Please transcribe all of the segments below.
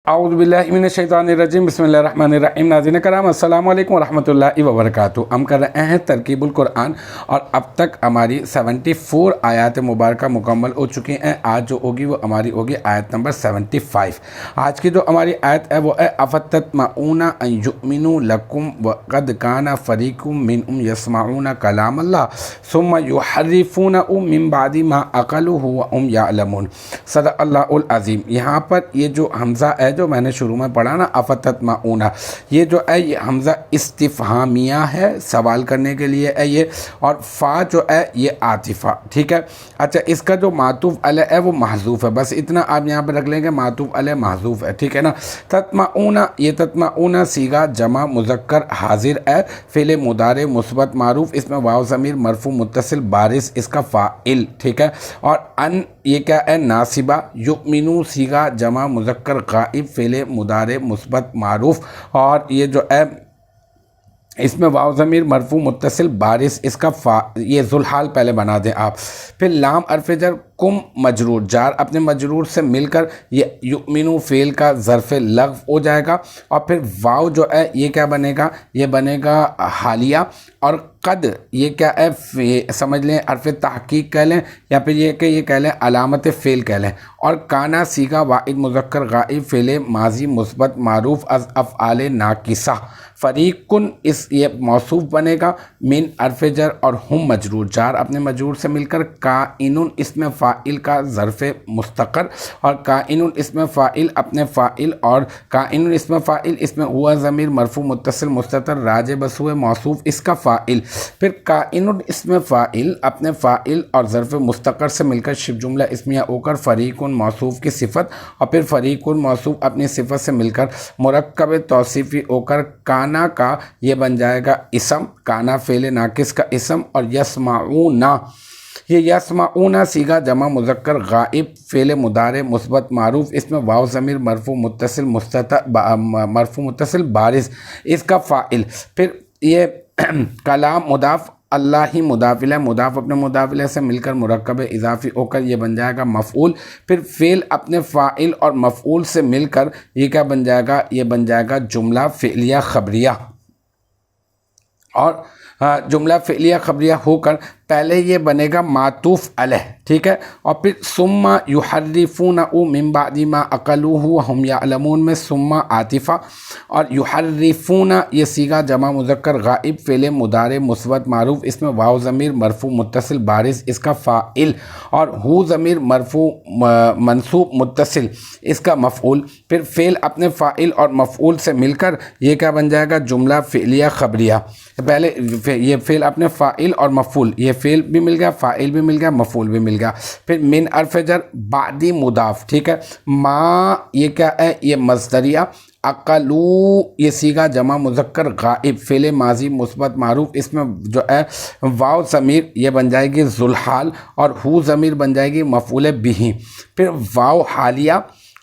اعوذ باللہ من الشیطان الرجیم، بسم اللہ الرحمن الرحیم۔ ناظرین کرام، السلام علیکم ورحمۃ اللہ وبرکاتہ۔ ہم کر رہے ہیں ترکیب القرآن اور اب تک ہماری 74 آیات مبارکہ مکمل ہو چکی ہیں۔ آج جو ہوگی وہ ہماری ہوگی آیت نمبر 75۔ آج کی جو ہماری آیت ہے وہ ہے افتطمعون ان یؤمنوا لکم وقد کان فریق منہم یسمعون کلام اللہ ثم یحرفونہ من بعد ما عقلوہ وہم یعلمون۔ صدق اللہ العظیم۔ یہاں پر یہ جو حمزہ ہے جو میں نے شروع میں پڑھا نا، افتطمعون، یہ جو ہے یہ حمزہ استفہامیہ ہے، سوال کرنے کے لیے ہے یہ، اور فا جو ہے یہ عاطفہ، ٹھیک ہے۔ اچھا، اس کا جو معطوف علیہ ہے وہ محذوف ہے، بس اتنا آپ یہاں پہ رکھ لیں گے، معطوف علیہ محذوف ہے، ٹھیک ہے نا۔ تطمعون، یہ تطمعون صیغہ جمع مذکر حاضر ہے، فعل مضارع مثبت معروف، اس میں واو ضمیر مرفوع متصل بارز اس کا فاعل، ٹھیک ہے۔ اور ان یہ کیا ہے؟ ناصبہ۔ یؤمنو صیغہ جمع مذکر غائب، فعل مضارع مثبت معروف، اور یہ جو ہے اس میں واو ضمیر مرفوع متصل بارز اس کا یہ ذوالحال پہلے بنا دیں آپ۔ پھر لام حرف جر، کم مجرور، جار اپنے مجرور سے مل کر یہ یؤمنو فعل کا ظرف لغو ہو جائے گا، اور پھر واو جو ہے یہ کیا بنے گا؟ یہ بنے گا حالیہ، اور قد یہ کیا ہے؟ سمجھ لیں حرف تحقیق کہہ لیں، یا پھر یہ کہ یہ کہہ لیں علامت فعل کہہ لیں۔ اور کانا صیغہ واحد مذکر غائب، فعل ماضی مثبت معروف از افعال ناقصہ۔ فریقن اس یہ موصوف بنے گا، من حرف جر اور ہم مجرور، جار اپنے مجرور سے مل کر کائنن اسم فاعل کا ظرف مستقر، اور کائنن اسم فاعل اپنے فاعل، اور کائنن اسم فاعل اس میں ہوا ضمیر مرفوع متصل مستتر راجع بسوئے موصوف اس کا فاعل۔ پھر کائنن اسم فاعل اپنے فاعل اور ظرف مستقر سے مل کر شبہ جملہ اسمیہ ہو کر فریقن موصوف کی صفت، اور پھر فریقن موصوف اپنی صفت سے مل کر مرکب توصیفی ہو کر کانا کا یہ بن جائے گا اسم، کانا فعل ناقص کا اسم، اور یسمعون، یہ یسمعون صیغہ جمع مذکر غائب، فعل مضارع مثبت معروف، اس میں واو ضمیر مرفوع متصل بارز اس کا فاعل۔ پھر یہ کلام مضاف، اللہ ہی مضاف الیہ، مضاف اپنے مضاف الیہ سے مل کر مرکب اضافی ہو کر یہ بن جائے گا مفعول۔ پھر فعل اپنے فاعل اور مفعول سے مل کر یہ کیا بن جائے گا؟ یہ بن جائے گا جملہ فعلیہ خبریہ، اور جملہ فعلیہ خبریہ ہو کر پہلے یہ بنے گا معطوف علیہ، ٹھیک ہے، اور پھر ثم یحرفونہ من بعد ما عقلوہ وہم یعلمون میں ثم عاطفہ، اور یحرفونہ یہ صیغہ جمع مذکر غائب، فعل مضارع مثبت معروف، اس میں واو ضمیر مرفوع متصل بارز اس کا فاعل، اور ہو ضمیر مرفوع منصوب متصل اس کا مفعول۔ پھر فعل اپنے فاعل اور مفعول سے مل کر یہ کیا بن جائے گا؟ جملہ فعلیہ خبریہ۔ پہلے یہ فعل اپنے فاعل اور مفعول، یہ فعل بھی مل گیا، فاعل بھی مل گیا، مفعول بھی مل گیا۔ پھر من حرف جر بعدی مضاف، ٹھیک ہے۔ ما یہ کیا ہے؟ یہ مصدریہ۔ عقلو یہ صیغہ جمع مذکر غائب، فعل ماضی مثبت معروف، اس میں جو ہے واو ضمیر یہ بن جائے گی ذوالحال، اور ہو ضمیر بن جائے گی مفعول بہ۔ پھر واو حالیہ،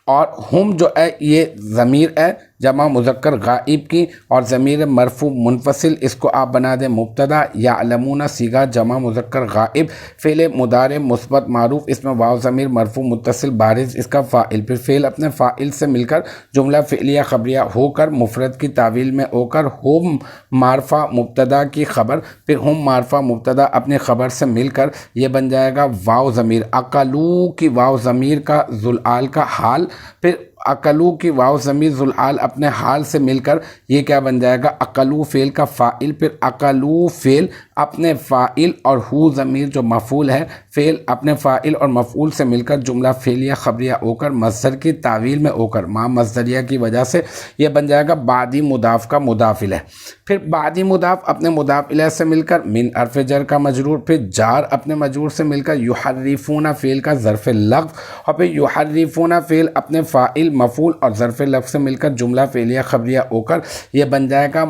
اور ہم جو ہے یہ ضمیر ہے جمع مذکر غائب کی، اور ضمیر مرفوع منفصل اس کو آپ بنا دیں مبتدا۔ یعلمون صیغہ جمع مذکر غائب، فعل مضارع مثبت معروف، اس میں واو ضمیر مرفوع متصل بارز اس کا فاعل۔ پھر فعل اپنے فاعل سے مل کر جملہ فعلیہ خبریہ ہو کر مفرد کی تعویل میں ہو کر ہم معرفہ مبتدا کی خبر، پھر ہم معرفہ مبتدا اپنی خبر سے مل کر یہ بن جائے گا واو ضمیر، عقلو کی واو ضمیر کا ذوالحال کا حال، پھر عقلو کی واو ضمیر ذوالحال اپنے حال سے مل کر یہ کیا بن جائے گا؟ عقلو فعل کا فاعل، پھر عقلو فعل اپنے فاعل اور ہو ضمیر جو مفعول ہے، فعل اپنے فاعل اور مفعول سے مل کر جملہ فعلیہ خبریہ ہو کر مصدر کی تعویل میں ہو کر ماں مصدریہ کی وجہ سے یہ بن جائے گا بعدی مضاف کا مضاف الیہ۔ پھر بعدی مضاف اپنے مضاف الیہ سے مل کر من حرف جر کا مجرور، پھر جار اپنے مجرور سے مل کر یحرفون فعل کا ظرف لغو، اور پھر یحرفون فعل اپنے فاعل مفعول اور ظرف لفظ سے مل کر جملہ فعلیہ خبریہ ہو کر یہ بن جائے گا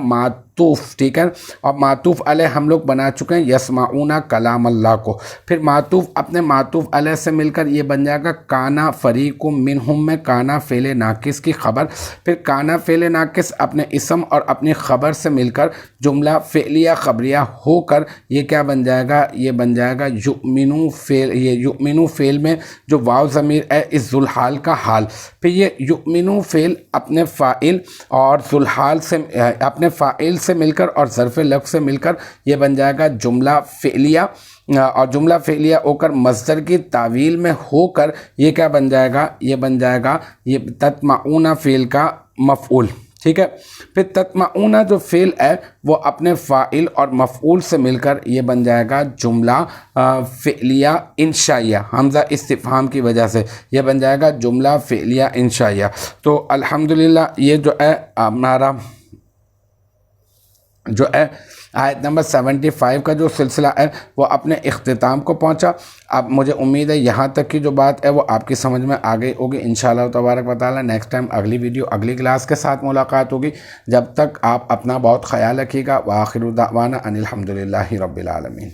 معطوف، ٹھیک ہے، اور معطوف علیہ ہم لوگ بنا چکے ہیں یسمعون کلام اللہ کو. پھر معطوف اپنے معطوف علیہ سے مل کر یہ بن جائے گا کانا فریق منہم میں کانا فعل ناقص کی خبر. پھر کانا فعل ناقص اپنے اسم اور اپنی خبر سے مل کر جملہ فعلیہ خبریہ ہو کر یہ کیا بن جائے گا، یہ بن جائے گا یؤمنو فعل. یہ یؤمنو فعل میں جو واو ضمیر ہے اس ذوالحال کا حال. پھر یہ یؤمنو فعل اپنے فاعل اور ذوالحال سے اپنے فاعل سے مل کر اور ظرف لفظ سے مل کر یہ بن جائے گا جملہ فعلیہ، اور جملہ فعلیہ ہو کر مصدر کی تعویل میں ہو کر یہ کیا بن جائے گا، یہ بن جائے گا یہ تطمعون فعل کا مفعول. ٹھیک ہے. پھر تطمعون جو فعل ہے وہ اپنے فاعل اور مفعول سے مل کر یہ بن جائے گا جملہ فعلیہ انشائیہ، حمزہ استفہام کی وجہ سے یہ بن جائے گا جملہ فعلیہ انشائیہ. تو الحمدللہ یہ جو ہے ہمارا جو ہے آیت نمبر 75 کا جو سلسلہ ہے وہ اپنے اختتام کو پہنچا. اب مجھے امید ہے یہاں تک کی جو بات ہے وہ آپ کی سمجھ میں آ گئی ہوگی. انشاءاللہ تبارک و تعالی نیکسٹ ٹائم اگلی ویڈیو اگلی کلاس کے ساتھ ملاقات ہوگی. جب تک آپ اپنا بہت خیال رکھیے گا. وآخر دعوانا ان الحمدللہ رب العالمین.